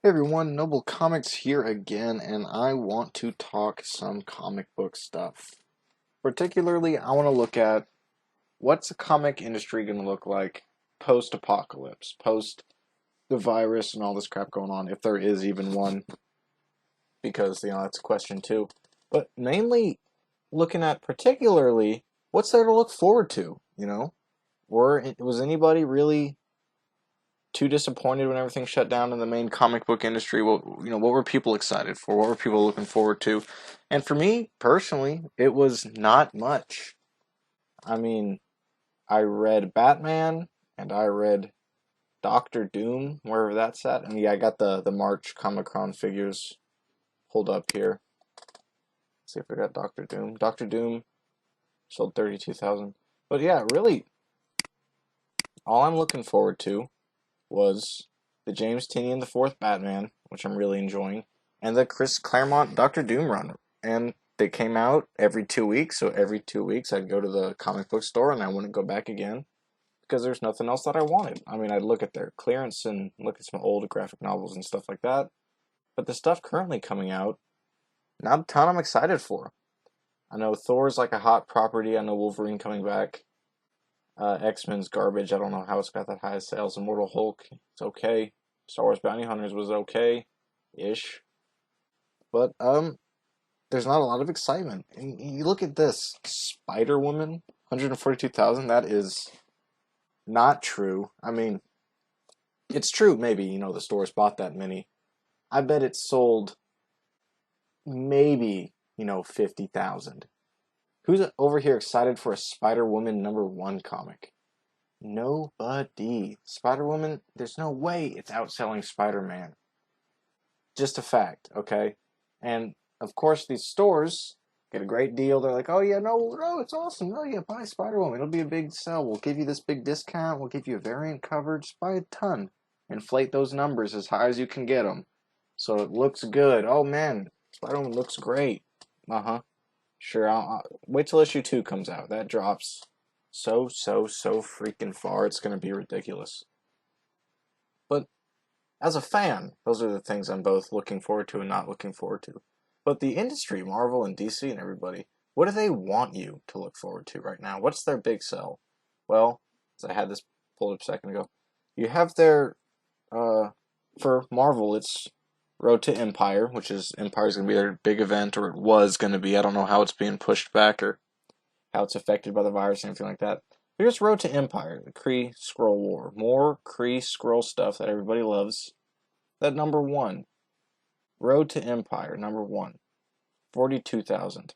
Hey everyone, Noble Comics here again, and I want to talk some comic book stuff. Particularly, I want to look at what's the comic industry going to look like post-apocalypse, post the virus and all this crap going on, if there is even one, because, that's a question too. But mainly looking at particularly what's there to look forward to. Was anybody really too disappointed when everything shut down in the main comic book industry? What were people excited for? What were people looking forward to? And for me personally, it was not much. I mean, I read Batman and I read Doctor Doom, wherever that's at. And yeah, I got the March Comic-Con figures pulled up here. Let's see if I got Doctor Doom. Doctor Doom sold 32,000. But yeah, really, all I'm looking forward to was the James Tynion the Fourth Batman, which I'm really enjoying, and the Chris Claremont Doctor Doom run. And they came out every 2 weeks, so every 2 weeks I'd go to the comic book store and I wouldn't go back again because there's nothing else that I wanted. I mean, I'd look at their clearance and look at some old graphic novels and stuff like that, but the stuff currently coming out, not a ton I'm excited for. I know Thor's like a hot property. I know Wolverine coming back. X-Men's garbage. I don't know how it's got that high sales. Immortal Hulk, it's okay. Star Wars Bounty Hunters was okay-ish. But, there's not a lot of excitement. And you look at this. Spider-Woman, 142,000, that is not true. I mean, it's true, maybe, the stores bought that many. I bet it sold maybe, 50,000. Who's over here excited for a Spider-Woman #1 comic? Nobody. Spider-Woman, there's no way it's outselling Spider-Man. Just a fact, okay? And, of course, these stores get a great deal. They're like, oh, yeah, no, it's awesome. Oh, yeah, buy Spider-Woman. It'll be a big sell. We'll give you this big discount. We'll give you a variant cover. Just buy a ton. Inflate those numbers as high as you can get them. So it looks good. Oh, man, Spider-Woman looks great. Uh-huh. Sure, I'll wait till issue 2 comes out. That drops so freaking far. It's going to be ridiculous. But as a fan, those are the things I'm both looking forward to and not looking forward to. But the industry, Marvel and DC and everybody, what do they want you to look forward to right now? What's their big sell? Well, as I had this pulled up a second ago, you have their, for Marvel, it's Road to Empire, which is Empire's going to be their big event, or it was going to be. I don't know how it's being pushed back or how it's affected by the virus or anything like that. But here's Road to Empire, the Kree Skrull War. More Kree Skrull stuff that everybody loves. That #1. Road to Empire, #1. 42,000.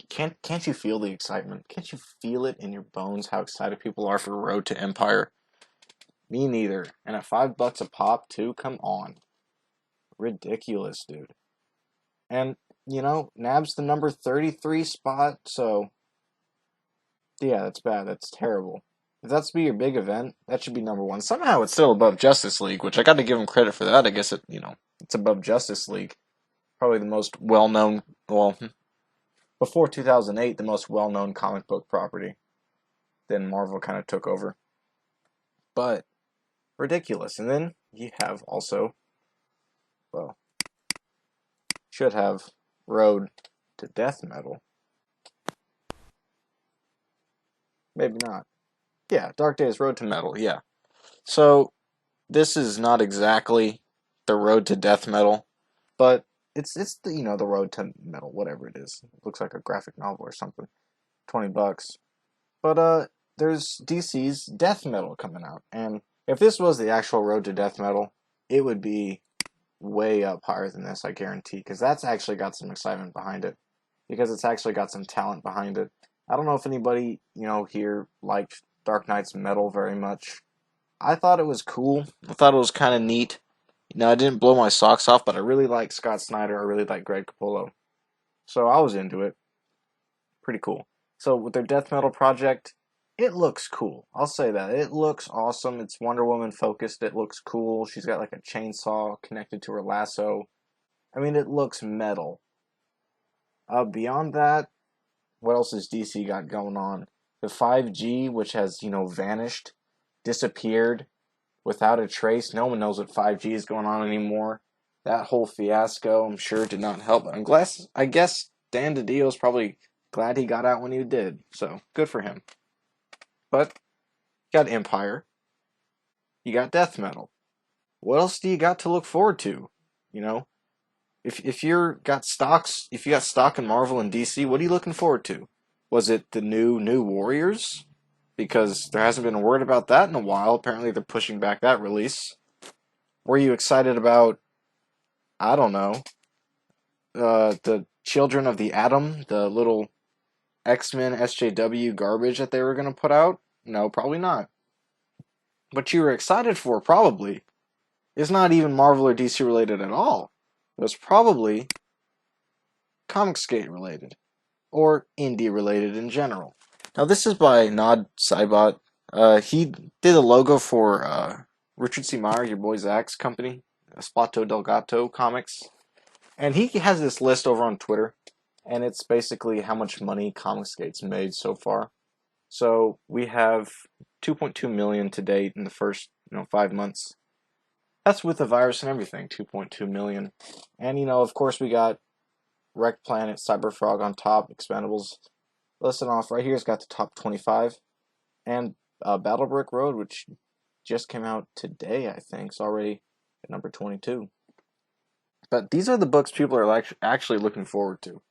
Can't you feel the excitement? Can't you feel it in your bones how excited people are for Road to Empire? Me neither. And at $5 a pop too, come on. Ridiculous, dude. And Nab's the number 33 spot, so yeah, that's bad. That's terrible. If that's to be your big event, that should be #1. Somehow it's still above Justice League, which I got to give him credit for that. I guess it's above Justice League. Probably the most well-known, well, before 2008, the most well-known comic book property. Then Marvel kind of took over. But ridiculous. And then you have also, well, should have Road to Death Metal. Maybe not. Yeah, Dark Days Road to Metal, yeah. So, this is not exactly the Road to Death Metal, but it's the the Road to Metal, whatever it is. It looks like a graphic novel or something. $20. But there's DC's Death Metal coming out, and if this was the actual Road to Death Metal, it would be way up higher than this, I guarantee, because that's actually got some excitement behind it, because it's actually got some talent behind it. I don't know if anybody, here liked Dark Knight's Metal very much. I thought it was cool. I thought it was kind of neat. I didn't blow my socks off, but I really like Scott Snyder. I really like Greg Capullo. So I was into it. Pretty cool. So with their death metal project, it looks cool. I'll say that. It looks awesome. It's Wonder Woman focused. It looks cool. She's got like a chainsaw connected to her lasso. I mean, it looks metal. Beyond that, what else has DC got going on? The 5G, which has, vanished, disappeared, without a trace. No one knows what 5G is going on anymore. That whole fiasco, I'm sure, did not help. I guess Dan DiDio's probably glad he got out when he did, so good for him. But you got Empire, you got Death Metal. What else do you got to look forward to? You know, if you got stock in Marvel and DC, what are you looking forward to? Was it the new Warriors? Because there hasn't been a word about that in a while. Apparently, they're pushing back that release. Were you excited about, I don't know, the Children of the Atom, the little X-Men SJW garbage that they were going to put out? No, probably not. What you were excited for, probably, is not even Marvel or DC related at all. It was probably Comicsgate related, or indie related in general. Now, this is by Nod Saibot. He did a logo for Richard C. Meyer, your boy Zach's company, Splato Del Gato Comics. And he has this list over on Twitter, and it's basically how much money Comicsgate's made so far. So we have 2.2 million to date in the first 5 months. That's with the virus and everything, 2.2 million. And of course we got Wreck Planet, Cyberfrog on top, Expendables. Listed off right here, it's got the top 25. And Battle Brick Road, which just came out today, I think. It's already at number 22. But these are the books people are actually looking forward to.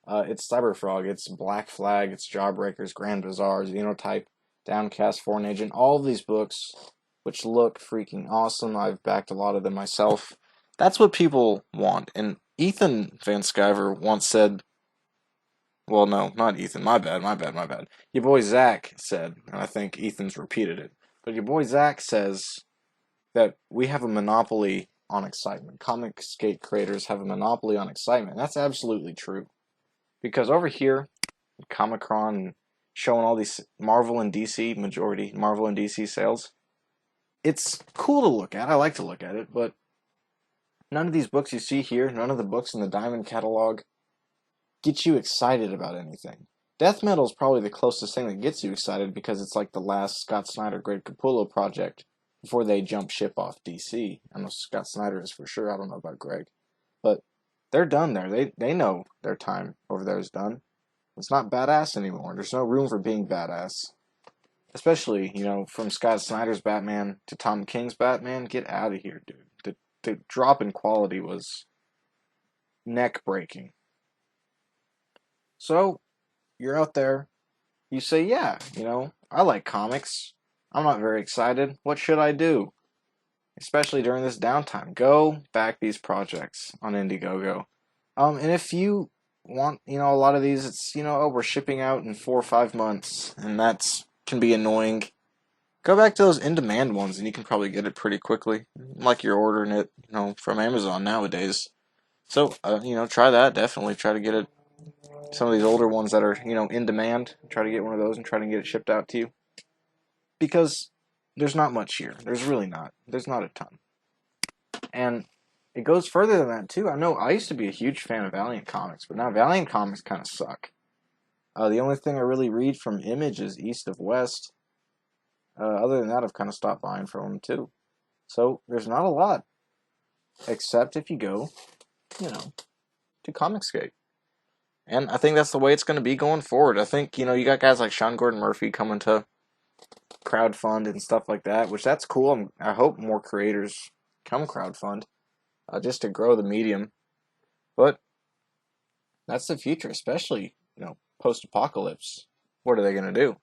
It's Cyberfrog, it's Black Flag, it's Jawbreakers, Grand Bazaar, Xenotype, Downcast, Foreign Agent. All of these books, which look freaking awesome. I've backed a lot of them myself. That's what people want. And Ethan Van Sciver once said, well, no, not Ethan. My bad. Your boy Zach said, and I think Ethan's repeated it, but your boy Zach says that we have a monopoly on excitement. Comicsgate creators have a monopoly on excitement. That's absolutely true. Because over here, Comic-Con showing all these Marvel and DC, majority Marvel and DC sales, it's cool to look at. I like to look at it, but none of these books you see here, none of the books in the Diamond catalog, get you excited about anything. Death Metal is probably the closest thing that gets you excited because it's like the last Scott Snyder, Greg Capullo project before they jump ship off DC. I know Scott Snyder is for sure. I don't know about Greg. But they're done there. They know their time over there is done. It's not badass anymore. There's no room for being badass. Especially, from Scott Snyder's Batman to Tom King's Batman. Get out of here, dude. The drop in quality was neck-breaking. So, you're out there. You say, yeah, I like comics. I'm not very excited. What should I do? Especially during this downtime. Go back these projects on Indiegogo. And if you want, a lot of these, it's, oh, we're shipping out in 4 or 5 months, and that's can be annoying. Go back to those in-demand ones, and you can probably get it pretty quickly, like you're ordering it, from Amazon nowadays. So, try that. Definitely try to get it. Some of these older ones that are, in demand, try to get one of those and try to get it shipped out to you. Because there's not much here. There's really not. There's not a ton. And it goes further than that, too. I know I used to be a huge fan of Valiant Comics, but now Valiant Comics kind of suck. The only thing I really read from Image is East of West. Other than that, I've kind of stopped buying from them, too. So, there's not a lot. Except if you go, to Comicsgate. And I think that's the way it's going to be going forward. I think, you got guys like Sean Gordon Murphy coming to crowdfund and stuff like that, which that's cool. I hope more creators come crowdfund just to grow the medium. But that's the future, especially, post-apocalypse. What are they going to do?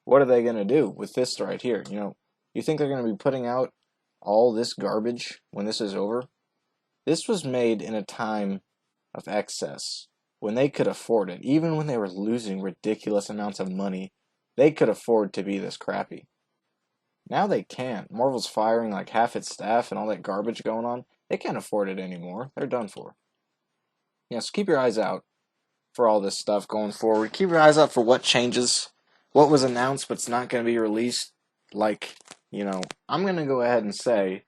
What are they going to do with this right here? You think they're going to be putting out all this garbage when this is over? This was made in a time of excess, when they could afford it. Even when they were losing ridiculous amounts of money, they could afford to be this crappy. Now they can't. Marvel's firing like half its staff and all that garbage going on. They can't afford it anymore. They're done for. So keep your eyes out for all this stuff going forward. Keep your eyes out for what changes, what was announced but's not going to be released. Like, I'm going to go ahead and say,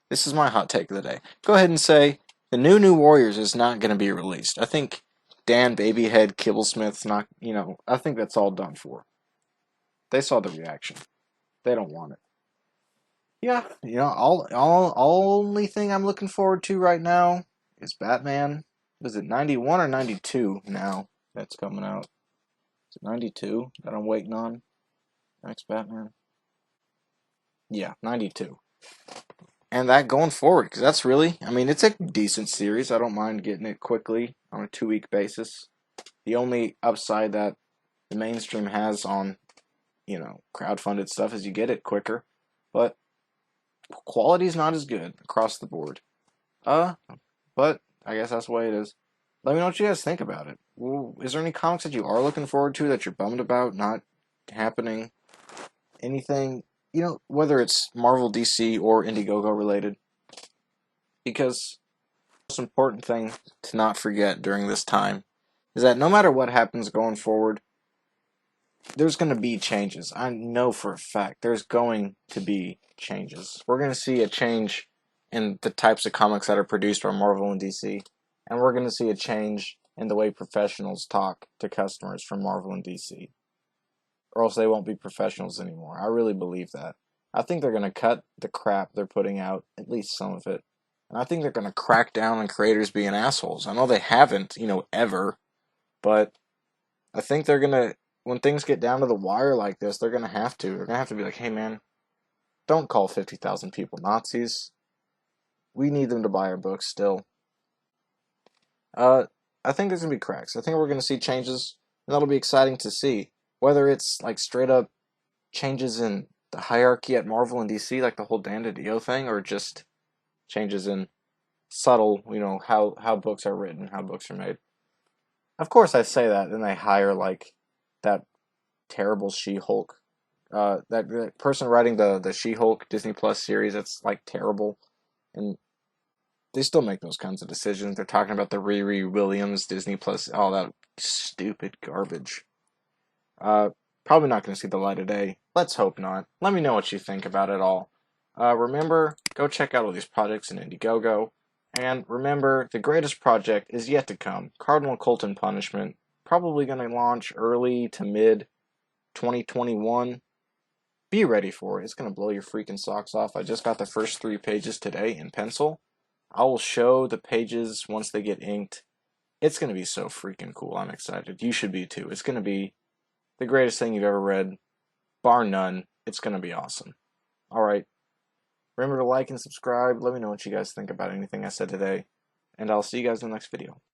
this is my hot take of the day. Go ahead and say, the new Warriors is not going to be released. I think Dan Babyhead Kibblesmith's not, I think that's all done for. They saw the reaction. They don't want it. Yeah, all only thing I'm looking forward to right now is Batman. Was it 91 or 92 now that's coming out? Is it 92 that I'm waiting on? Next Batman? Yeah, 92. And that going forward, because that's really, I mean, it's a decent series. I don't mind getting it quickly on a 2 week basis. The only upside that the mainstream has on, crowdfunded stuff is you get it quicker. But quality's not as good across the board. Uh, but I guess that's the way it is. Let me know what you guys think about it. Well, is there any comics that you are looking forward to that you're bummed about not happening? Anything, whether it's Marvel, DC, or Indiegogo related? Because the most important thing to not forget during this time is that no matter what happens going forward, there's going to be changes. I know for a fact there's going to be changes. We're going to see a change in the types of comics that are produced by Marvel and DC, and we're going to see a change in the way professionals talk to customers from Marvel and DC, or else they won't be professionals anymore. I really believe that. I think they're going to cut the crap they're putting out, at least some of it. And I think they're going to crack down on creators being assholes. I know they haven't, ever, but I think they're gonna, when things get down to the wire like this, they're gonna have to. They're gonna have to be like, hey man, don't call 50,000 people Nazis. We need them to buy our books still. Uh, I think there's gonna be cracks. I think we're gonna see changes, and that'll be exciting to see. Whether it's like straight up changes in the hierarchy at Marvel and DC, like the whole Dan DiDio thing, or just changes in subtle, how books are written, how books are made. Of course, I say that, then they hire like that terrible She-Hulk. That person writing the She-Hulk Disney Plus series, that's like terrible, and they still make those kinds of decisions. They're talking about the Riri Williams Disney Plus, all that stupid garbage. Uh, Probably not going to see the light of day. Let's hope not. Let me know what you think about it all. Remember, go check out all these projects in Indiegogo. And remember, the greatest project is yet to come. Cardinal Colton Punishment, probably going to launch early to mid 2021. Be ready for it. It's going to blow your freaking socks off. I just got the first 3 pages today in pencil. I will show the pages once they get inked. It's going to be so freaking cool. I'm excited. You should be too. It's going to be the greatest thing you've ever read, bar none. It's going to be awesome. All right. Remember to like and subscribe. Let me know what you guys think about anything I said today. And I'll see you guys in the next video.